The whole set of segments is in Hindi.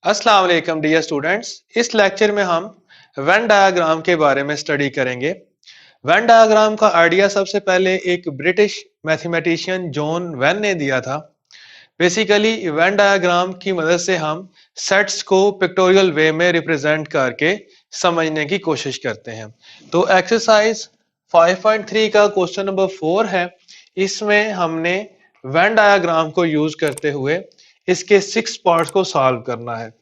अस्सलाम वालेकुम डियर स्टूडेंट्स। इस लेक्चर में हम वेन डायग्राम के बारे में स्टडी करेंगे। वेन डायग्राम का आइडिया सबसे पहले एक ब्रिटिश मैथमेटिशियन जॉन वेन ने दिया था। बेसिकली वेन डायग्राम की मदद से हम सेट्स को पिक्टोरियल वे में रिप्रेजेंट करके समझने की कोशिश करते हैं। तो एक्सरसाइज 5.3 का क्वेश्चन नंबर 4 है। इसमें हमने वेन डायग्राम को यूज करते हुए इसके 6 पार्ट्स को सॉल्व करना है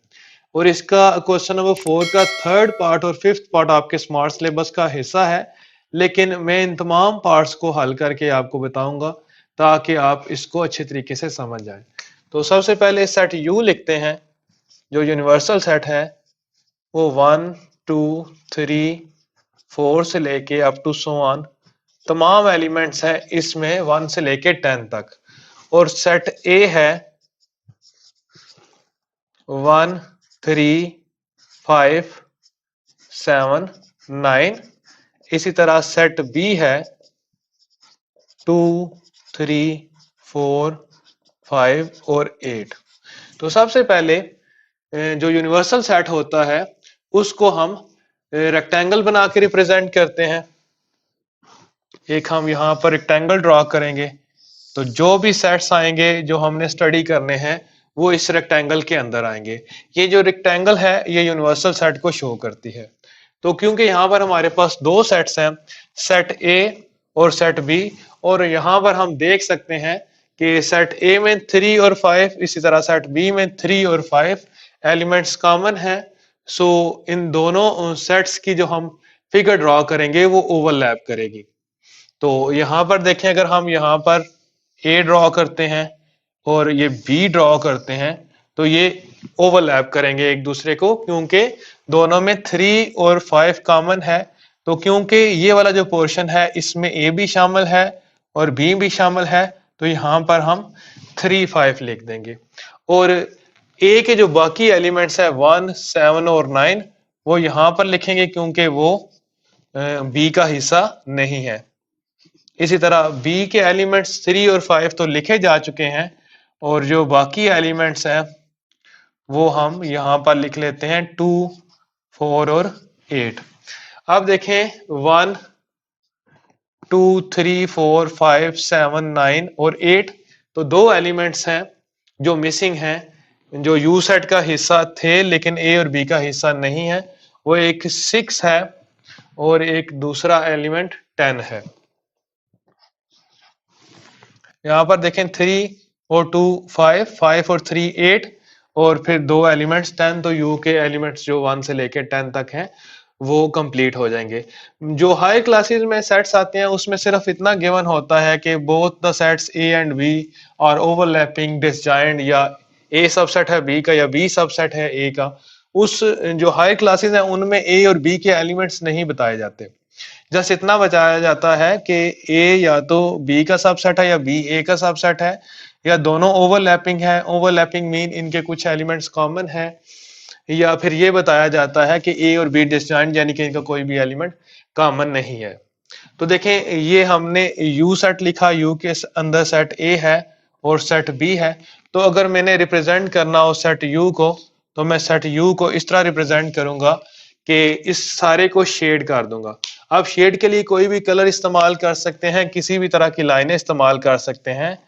और इसका क्वेश्चन नंबर 4 का थर्ड पार्ट और फिफ्थ पार्ट आपके स्मार्ट सिलेबस का हिस्सा है, लेकिन मैं इन तमाम पार्ट्स को हल करके आपको बताऊंगा ताकि आप इसको अच्छे तरीके से समझ जाएं। तो सबसे पहले सेट यू लिखते हैं। जो यूनिवर्सल सेट है वो 1 2 3 4 से लेके अप टू सो ऑन तमाम एलिमेंट्स है इसमें 1 से लेके 10 तक। और सेट ए है 1 3 5 7 9। इसी तरह सेट बी है 2 3 4 5 और 8। तो सबसे पहले जो यूनिवर्सल सेट होता है उसको हम रेक्टेंगल बना के रिप्रेजेंट करते हैं। एक हम यहाँ पर रेक्टेंगल ड्रॉ करेंगे तो जो भी सेट्स आएंगे जो हमने स्टडी करने हैं वो इस रेक्टेंगल के अंदर आएंगे। ये जो रेक्टेंगल है ये यूनिवर्सल सेट को शो करती है। तो क्योंकि यहाँ पर हमारे पास दो सेट्स हैं, सेट ए और सेट बी, और यहाँ पर हम देख सकते हैं कि सेट ए में 3 और 5, इसी तरह सेट बी में 3 और 5 एलिमेंट्स कॉमन हैं। सो इन दोनों सेट्स की जो हम फिगर ड्रॉ करेंगे वो ओवरलैप करेगी। तो यहाँ पर देखें, अगर हम यहाँ पर ए ड्रॉ करते हैं और ये बी ड्रॉ करते हैं तो ये ओवरलैप करेंगे एक दूसरे को, क्योंकि दोनों में 3 और 5 कॉमन है। तो क्योंकि ये वाला जो पोर्शन है इसमें ए भी शामिल है और बी भी शामिल है तो यहाँ पर हम 3 5 लिख देंगे। और ए के जो बाकी एलिमेंट्स है 1 7 और 9 वो यहाँ पर लिखेंगे क्योंकि वो बी का हिस्सा नहीं है। इसी तरह बी के एलिमेंट्स 3 और 5 तो लिखे जा चुके हैं और जो बाकी एलिमेंट्स हैं वो हम यहाँ पर लिख लेते हैं 2 4 और 8। अब देखें 1 2 3 4 5 7 9 और 8, तो दो एलिमेंट्स हैं जो मिसिंग हैं, जो यू सेट का हिस्सा थे लेकिन ए और बी का हिस्सा नहीं है। वो एक 6 है और एक दूसरा एलिमेंट 10 है। यहाँ पर देखें 3 और 2 5, 5 और 3 8 और फिर दो एलिमेंट्स 10, तो यू के एलिमेंट्स जो 1 से लेके 10 तक हैं वो कंप्लीट हो जाएंगे। जो हाई क्लासेस में सेट्स आते हैं उसमें सिर्फ इतना गिवन होता है कि both the sets A and B are overlapping disjoint, या ए सबसेट है बी का या बी सबसेट है ए का। उस जो हाई क्लासेस हैं उनमें ए और बी के एलिमेंट्स नहीं बताए जाते। जस्ट इतना बताया जाता है कि ए या तो बी का सबसेट है या बी ए का सबसेट है, या दोनों ओवरलैपिंग है। ओवरलैपिंग मीन इनके कुछ एलिमेंट्स कॉमन है, या फिर ये बताया जाता है कि ए और बी डिसजॉइंट यानी कि इनका कोई भी एलिमेंट कॉमन नहीं है। तो देखें ये हमने यू सेट लिखा, यू के अंदर सेट ए है और सेट बी है। तो अगर मैंने रिप्रेजेंट करना हो सेट यू को तो मैं सेट यू को इस तरह रिप्रेजेंट करूंगा कि इस सारे को शेड कर दूंगा। आप शेड के लिए कोई भी कलर इस्तेमाल कर सकते हैं, किसी भी तरह की लाइनें इस्तेमाल कर सकते हैं।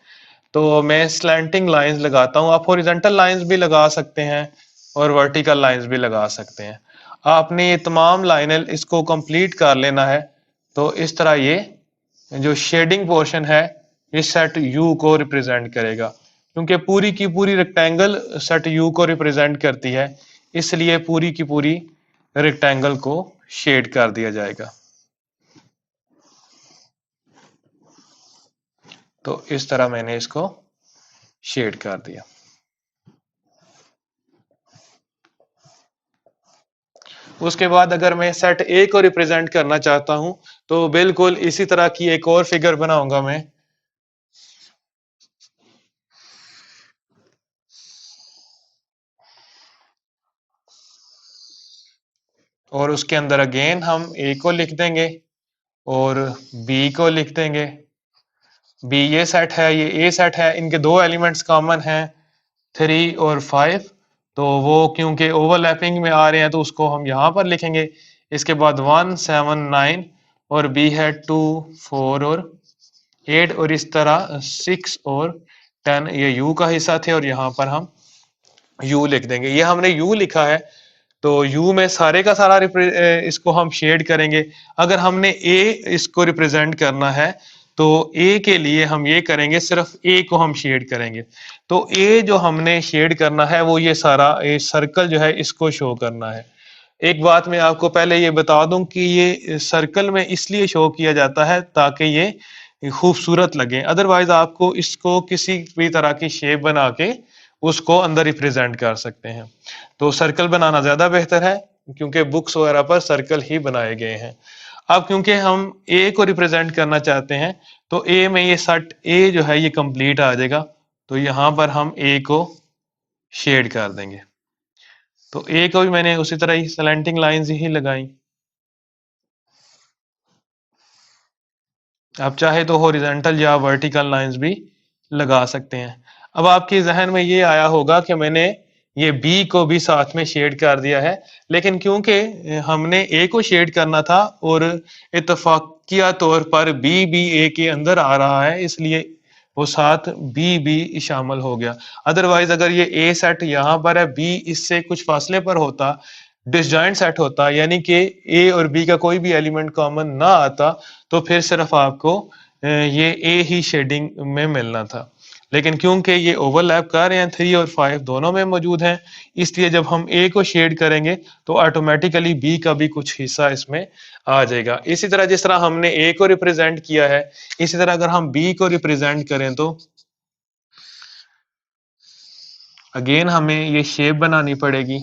तो मैं स्लैंटिंग लाइंस लगाता हूँ, आप हॉरिजॉन्टल लाइंस भी लगा सकते हैं और वर्टिकल लाइंस भी लगा सकते हैं। आपने ये तमाम लाइनें इसको कंप्लीट कर लेना है। तो इस तरह ये जो शेडिंग पोर्शन है ये सेट यू को रिप्रेजेंट करेगा, क्योंकि पूरी की पूरी रेक्टेंगल सेट यू को रिप्रेजेंट करती है, इसलिए पूरी की पूरी रेक्टेंगल को शेड कर दिया जाएगा। तो इस तरह मैंने इसको शेड कर दिया। उसके बाद अगर मैं सेट ए को रिप्रेजेंट करना चाहता हूं तो बिल्कुल इसी तरह की एक और फिगर बनाऊंगा मैं, और उसके अंदर अगेन हम ए को लिख देंगे और बी को लिख देंगे। बी ये सेट है, ये ए सेट है, इनके दो एलिमेंट्स कॉमन हैं 3 और 5। तो वो क्योंकि ओवरलैपिंग में आ रहे हैं तो उसको हम यहाँ पर लिखेंगे। इसके बाद 1 7 9 और बी है 2 4 और 8 और इस तरह 6 और 10 ये यू का हिस्सा थे और यहाँ पर हम यू लिख देंगे। ये हमने यू लिखा है तो यू में सारे का सारा इसको हम शेड करेंगे। अगर हमने ए इसको रिप्रेजेंट करना है तो ए के लिए हम ये करेंगे, सिर्फ ए को हम शेड करेंगे। तो ए जो हमने शेड करना है वो ये सारा ए सर्कल जो है इसको शो करना है। एक बात मैं आपको पहले ये बता दूं कि ये सर्कल में इसलिए शो किया जाता है ताकि ये खूबसूरत लगे, अदरवाइज आपको इसको किसी भी तरह की शेप बना के उसको अंदर रिप्रेजेंट कर सकते हैं। तो सर्कल बनाना ज्यादा बेहतर है क्योंकि बुक्स वगैरह पर सर्कल ही बनाए गए हैं। अब क्योंकि हम ए को रिप्रेजेंट करना चाहते हैं तो ए में ये सेट ए जो है ये कंप्लीट आ जाएगा, तो यहां पर हम ए को शेड कर देंगे। तो ए को भी मैंने उसी तरह ही स्लैंटिंग लाइंस ही लगाई। आप चाहे तो हॉरिजॉन्टल या वर्टिकल लाइंस भी लगा सकते हैं। अब आपके जहन में ये आया होगा कि मैंने ये बी को भी साथ में शेड कर दिया है, लेकिन क्योंकि हमने ए को शेड करना था और इत्तफाकिया तौर पर बी भी ए के अंदर आ रहा है इसलिए वो साथ बी भी शामिल हो गया। अदरवाइज अगर ये ए सेट यहाँ पर है, बी इससे कुछ फासले पर होता, डिसजॉइंट सेट होता, यानी कि ए और बी का कोई भी एलिमेंट कॉमन ना आता, तो फिर सिर्फ आपको ये ए ही शेडिंग में मिलना था। लेकिन क्योंकि ये ओवरलैप कर रहे हैं 3 और 5 दोनों में मौजूद हैं, इसलिए जब हम ए को शेड करेंगे तो ऑटोमेटिकली बी का भी कुछ हिस्सा इसमें आ जाएगा। इसी तरह जिस तरह हमने ए को रिप्रेजेंट किया है, इसी तरह अगर हम बी को रिप्रेजेंट करें तो अगेन हमें ये शेप बनानी पड़ेगी।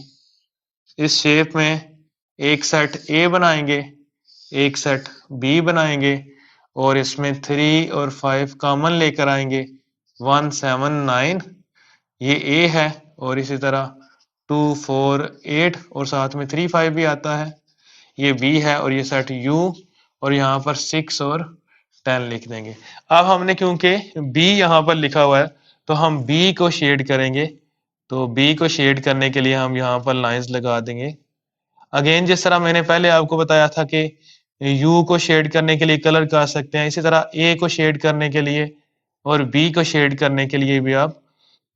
इस शेप में एक सेट ए बनाएंगे, एक सेट बी बनाएंगे और इसमें 3 और 5 कॉमन लेकर आएंगे। 1 7 9 ये ए है और इसी तरह 2 4 8 और साथ में 3 5 भी आता है, ये बी है और ये सेट यू और यहाँ पर 6 और 10 लिख देंगे। अब हमने क्योंकि बी यहाँ पर लिखा हुआ है तो हम बी को शेड करेंगे। तो बी को शेड करने के लिए हम यहाँ पर लाइंस लगा देंगे। अगेन जिस तरह मैंने पहले आपको बताया था कि यू को शेड करने के लिए कलर कर सकते हैं, इसी तरह ए को शेड करने के लिए और बी को शेड करने के लिए भी आप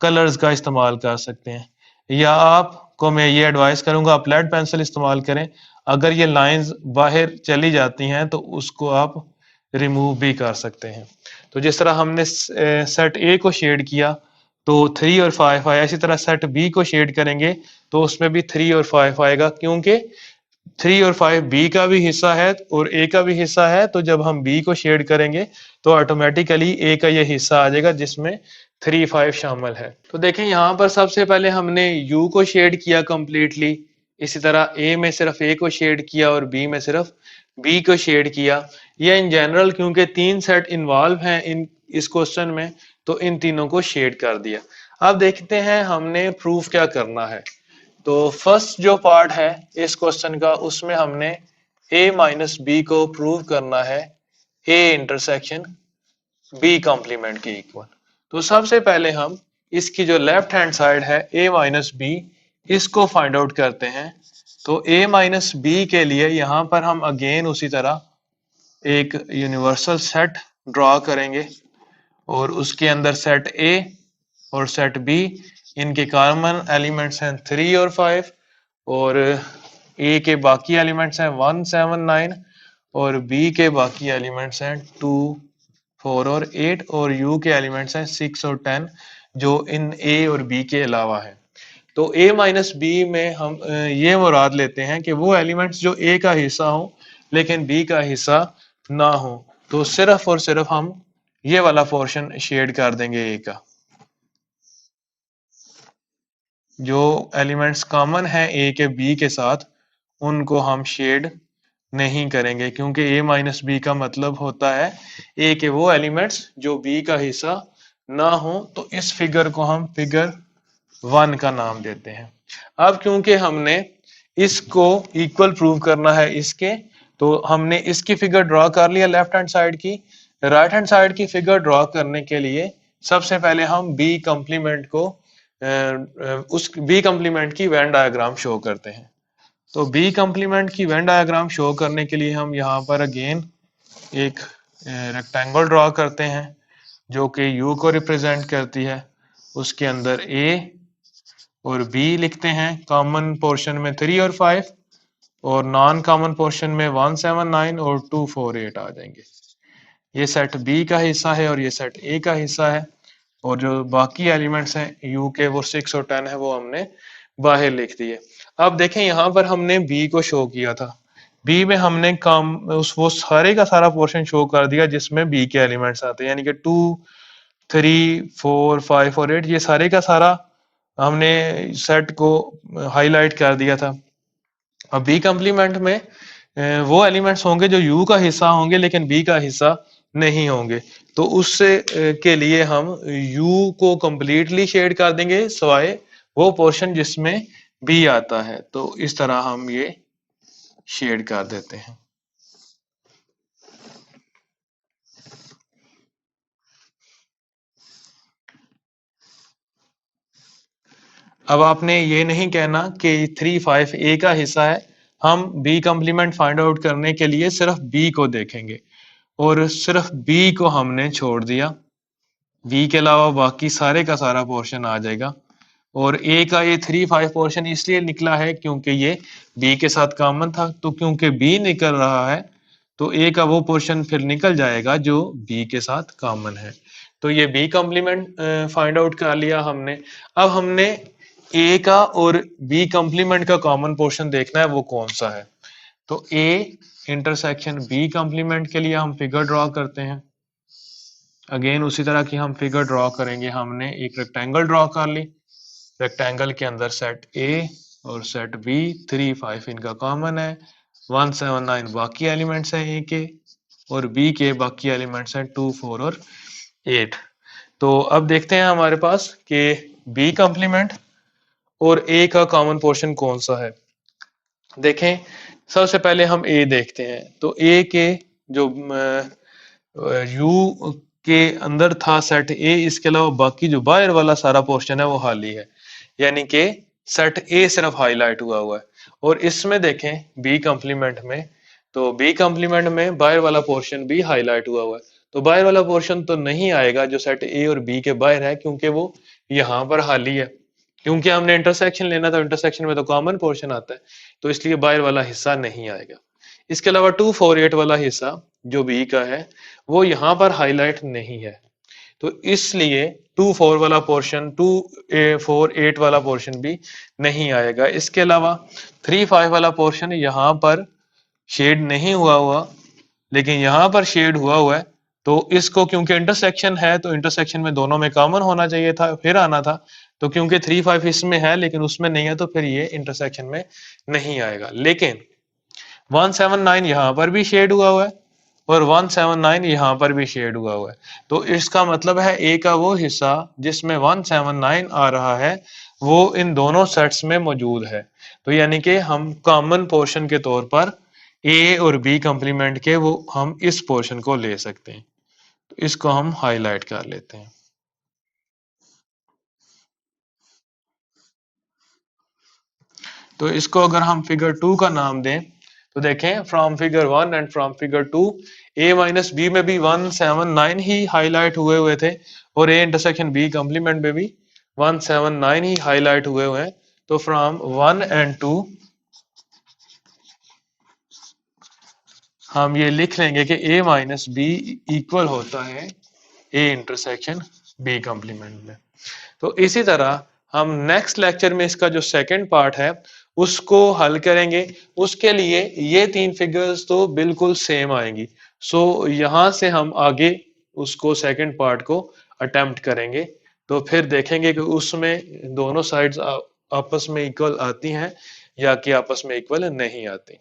कलर्स का इस्तेमाल कर सकते हैं। या आपको मैं ये एडवाइस करूंगा आप लेड पेंसिल इस्तेमाल करें। अगर ये लाइंस बाहर चली जाती हैं तो उसको आप रिमूव भी कर सकते हैं। तो जिस तरह हमने सेट ए को शेड किया तो 3 और 5 आया, इसी तरह सेट बी को शेड करेंगे तो उसमें भी 3 और 5 आएगा, क्योंकि 3 और 5 बी का भी हिस्सा है और ए का भी हिस्सा है। तो जब हम बी को शेड करेंगे तो ऑटोमेटिकली ए का ये हिस्सा आ जाएगा जिसमें 3 5 शामिल है। तो देखें यहाँ पर सबसे पहले हमने यू को शेड किया कंप्लीटली, इसी तरह ए में सिर्फ ए को शेड किया और बी में सिर्फ बी को शेड किया। ये इन जनरल क्योंकि 3 सेट इन्वॉल्व हैं इस क्वेश्चन में तो इन तीनों को शेड कर दिया। अब देखते हैं हमने प्रूफ क्या करना है। तो फर्स्ट जो पार्ट है इस क्वेश्चन का उसमें हमने a माइनस बी को प्रूव करना है a इंटरसेक्शन b कॉम्प्लीमेंट के इक्वल। तो सबसे पहले हम इसकी जो लेफ्ट हैंड साइड है a माइनस बी इसको फाइंड आउट करते हैं। तो a माइनस बी के लिए यहाँ पर हम अगेन उसी तरह एक यूनिवर्सल सेट ड्रॉ करेंगे और उसके अंदर सेट a और सेट b इनके कॉमन एलिमेंट्स हैं 3 और 5 और ए के बाकी एलिमेंट्स हैं 1 7 9 और बी के बाकी एलिमेंट्स हैं 2 4 और 8 और यू के एलिमेंट्स हैं 6 और 10 जो इन ए और बी के अलावा है। तो ए माइनस बी में हम ये मुराद लेते हैं कि वो एलिमेंट्स जो ए का हिस्सा हो लेकिन बी का हिस्सा ना हो, तो सिर्फ और सिर्फ हम ये वाला पोर्शन शेड कर देंगे ए का। जो एलिमेंट्स कॉमन है ए के बी के साथ उनको हम शेड नहीं करेंगे, क्योंकि ए माइनस बी का मतलब होता है ए के वो एलिमेंट्स जो बी का हिस्सा ना हो। तो इस फिगर को हम फिगर 1 का नाम देते हैं। अब क्योंकि हमने इसको इक्वल प्रूव करना है इसके, तो हमने इसकी फिगर ड्रॉ कर लिया लेफ्ट हैंड साइड की। राइट हैंड साइड की फिगर ड्रॉ करने के लिए सबसे पहले हम बी कॉम्प्लीमेंट को उस बी कॉम्प्लीमेंट की वेन डायग्राम शो करते हैं। तो बी कॉम्प्लीमेंट की वेन डायग्राम शो करने के लिए हम यहाँ पर अगेन एक रेक्टेंगल ड्रॉ करते हैं जो कि यू को रिप्रेजेंट करती है। उसके अंदर ए और बी लिखते हैं, कॉमन पोर्शन में 3 और 5 और नॉन कॉमन पोर्शन में 179 और 248 आ जाएंगे। ये सेट बी का हिस्सा है और ये सेट ए का हिस्सा है, और जो बाकी एलिमेंट्स हैं यू के वो 6 और 10 है वो हमने बाहर लिख दिए। अब देखें यहाँ पर हमने बी को शो किया था, बी में हमने कम उस वो सारे का सारा पोर्शन शो कर दिया जिसमें बी के एलिमेंट्स आते हैं, यानी कि 2 3 4 5 और 8 ये सारे का सारा हमने सेट को हाईलाइट कर दिया था। अब बी कॉम्प्लीमेंट में वो एलिमेंट्स होंगे जो यू का हिस्सा होंगे लेकिन बी का हिस्सा नहीं होंगे, तो उससे के लिए हम यू को कंप्लीटली शेड कर देंगे सवाए वो पोर्शन जिसमें बी आता है। तो इस तरह हम ये शेड कर देते हैं। अब आपने ये नहीं कहना कि 3 5 ए का हिस्सा है, हम बी कॉम्प्लीमेंट फाइंड आउट करने के लिए सिर्फ बी को देखेंगे और सिर्फ बी को हमने छोड़ दिया, बी के अलावा बाकी सारे का सारा पोर्शन आ जाएगा। और ए का ये 3 5 पोर्शन इसलिए निकला है क्योंकि ये बी के साथ कॉमन था, तो क्योंकि बी निकल रहा है तो ए का वो पोर्शन फिर निकल जाएगा जो बी के साथ कॉमन है। तो ये बी कॉम्प्लीमेंट फाइंड आउट कर लिया हमने। अब हमने ए का और बी कॉम्प्लीमेंट का कॉमन पोर्शन देखना है वो कौन सा है। तो ए इंटरसेक्शन बी कॉम्प्लीमेंट के लिए हम फिगर ड्रॉ करते हैं। अगेन उसी तरह की हम फिगर ड्रॉ करेंगे। हमने एक रेक्टेंगल ड्रॉ कर ली, रेक्टेंगल के अंदर सेट ए और सेट बी 3 5 इनका कॉमन है, 179 बाकी एलिमेंट्स हैं ए के और बी के बाकी एलिमेंट्स हैं 2 4 और 8। तो अब देखते हैं हमारे पास कि बी कॉम्प्लीमेंट और ए का कॉमन पोर्शन कौन सा है। देखें सबसे पहले हम ए देखते हैं, तो ए के जो यू के अंदर था सेट ए, इसके अलावा बाकी जो बाहर वाला सारा पोर्शन है वो खाली है, यानी कि सेट ए सिर्फ हाईलाइट हुआ है। और इसमें देखें बी कॉम्प्लीमेंट में, तो बी कॉम्प्लीमेंट में बाहर वाला पोर्शन भी हाईलाइट हुआ है, तो बाहर वाला पोर्शन तो नहीं आएगा जो सेट ए और बी के बाहर है क्योंकि वो यहाँ पर खाली है, क्योंकि हमने इंटरसेक्शन लेना था, इंटरसेक्शन में तो कॉमन पोर्शन आता है, तो इसलिए बाहर वाला हिस्सा नहीं आएगा। इसके अलावा 248 वाला हिस्सा जो बी का है वो यहाँ पर हाईलाइट नहीं है, तो इसलिए 24 वाला पोर्शन 248 वाला पोर्शन भी नहीं आएगा। इसके अलावा 35 वाला पोर्शन यहाँ पर शेड नहीं हुआ लेकिन यहाँ पर शेड हुआ है, तो इसको क्योंकि इंटरसेक्शन है तो इंटरसेक्शन में दोनों में कॉमन होना चाहिए था फिर आना था, तो क्योंकि 3 5 इसमें है लेकिन उसमें नहीं है तो फिर ये इंटरसेक्शन में नहीं आएगा। लेकिन 179 यहाँ पर भी शेड हुआ है और 179 यहाँ पर भी शेड हुआ है, तो इसका मतलब है ए का वो हिस्सा जिसमें 179 आ रहा है वो इन दोनों सेट्स में मौजूद है। तो यानी कि हम कॉमन पोर्शन के तौर पर ए और बी कॉम्प्लीमेंट के वो हम इस पोर्शन को ले सकते हैं, तो इसको हम हाईलाइट कर लेते हैं। तो इसको अगर हम फिगर 2 का नाम दें तो देखें from figure 1 and from figure 2 A minus B में भी 179 ही हाईलाइट हुए थे और ए इंटरसेक्शन बी कॉम्प्लीमेंट में भी 179 ही हाईलाइट हुए हैं। तो फ्रॉम 1 एंड 2 हम ये लिख लेंगे कि ए माइनस बी इक्वल होता है ए इंटरसेक्शन बी कॉम्प्लीमेंट में। तो इसी तरह हम नेक्स्ट लेक्चर में इसका जो सेकंड पार्ट है उसको हल करेंगे। उसके लिए ये 3 फिगर्स तो बिल्कुल सेम आएंगी, सो यहां से हम आगे उसको सेकंड पार्ट को अटेम्प्ट करेंगे, तो फिर देखेंगे कि उसमें दोनों साइड्स आपस में इक्वल आती हैं या कि आपस में इक्वल नहीं आती।